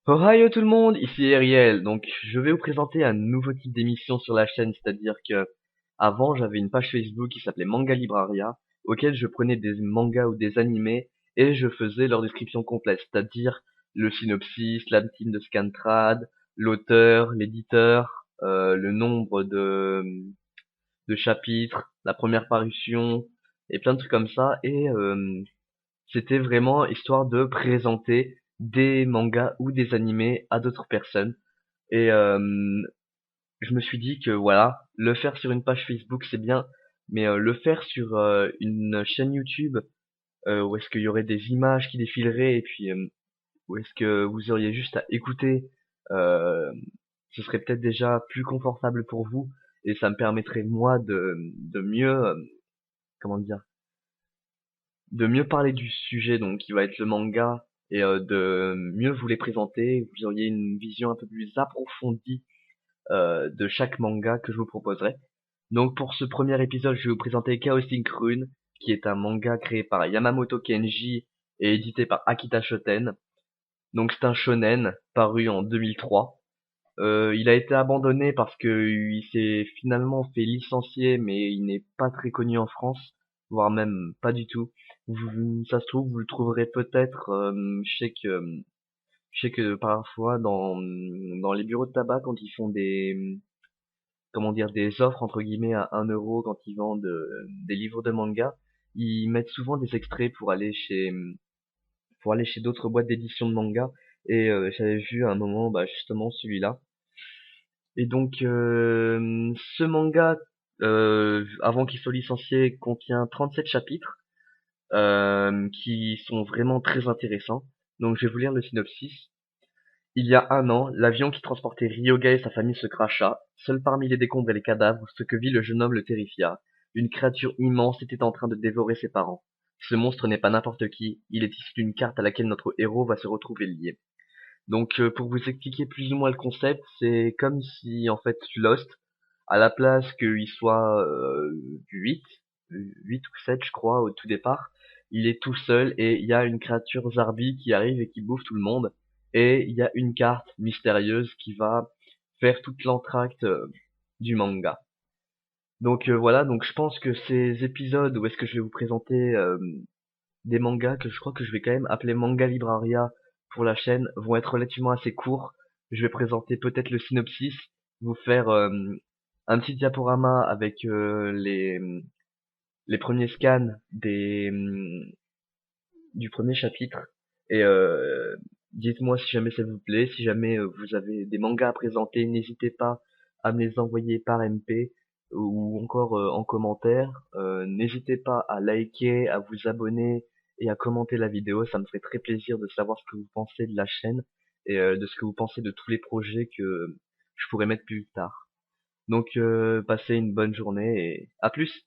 Ohio tout le monde, ici Ariel. Donc je vais vous présenter un nouveau type d'émission sur la chaîne, c'est-à-dire que avant j'avais une page Facebook qui s'appelait Manga Libraria, auquel je prenais des mangas ou des animés et je faisais leur description complète, c'est-à-dire le synopsis, la team de Scantrad, l'auteur, l'éditeur, le nombre de chapitres, la première parution et plein de trucs comme ça. Et c'était vraiment histoire de présenter des mangas ou des animés à d'autres personnes. Et je me suis dit que voilà, le faire sur une page Facebook c'est bien, mais le faire sur une chaîne YouTube où est-ce qu'il y aurait des images qui défileraient et puis où est-ce que vous auriez juste à écouter, euh, ce serait peut-être déjà plus confortable pour vous et ça me permettrait moi de mieux, comment dire, de mieux parler du sujet donc qui va être le manga et de mieux vous les présenter. Vous auriez une vision un peu plus approfondie de chaque manga que je vous proposerai. Donc pour ce premier épisode, je vais vous présenter Chaostic Rune, qui est un manga créé par Yamamoto Kenji et édité par Akita Shoten. Donc c'est un shonen paru en 2003. Il a été abandonné parce que il s'est finalement fait licencier, mais il n'est pas très connu en France, voire même pas du tout. Ça se trouve, vous le trouverez peut-être. Je sais que parfois dans les bureaux de tabac, quand ils font comment dire, des offres entre guillemets à 1 euro quand ils vendent des livres de manga, ils mettent souvent des extraits pour aller chez d'autres boîtes d'édition de manga. Et j'avais vu à un moment bah, justement celui-là. Et donc ce manga, avant qu'il soit licencié, contient 37 chapitres qui sont vraiment très intéressants. Donc je vais vous lire le synopsis. Il y a 1 an, l'avion qui transportait Ryoga et sa famille se cracha. Seul parmi les décombres et les cadavres, ce que vit le jeune homme le terrifia. Une créature immense était en train de dévorer ses parents. Ce monstre n'est pas n'importe qui, il est issu d'une carte à laquelle notre héros va se retrouver lié. Donc pour vous expliquer plus ou moins le concept, c'est comme si en fait Lost, à la place qu'il soit 8, 8 ou 7 je crois au tout départ, il est tout seul et il y a une créature Zarbi qui arrive et qui bouffe tout le monde. Et il y a une carte mystérieuse qui va faire toute l'entracte du manga. Donc voilà, donc je pense que ces épisodes où est-ce que je vais vous présenter des mangas que je crois que je vais quand même appeler Manga Libraria pour la chaîne vont être relativement assez courts. Je vais présenter peut-être le synopsis, vous faire un petit diaporama avec les premiers scans du premier chapitre. Et dites-moi si jamais ça vous plaît, si jamais vous avez des mangas à présenter, n'hésitez pas à me les envoyer par MP ou encore en commentaire. N'hésitez pas à liker, à vous abonner et à commenter la vidéo. Ça me ferait très plaisir de savoir ce que vous pensez de la chaîne et de ce que vous pensez de tous les projets que je pourrais mettre plus tard. Donc passez une bonne journée et à plus!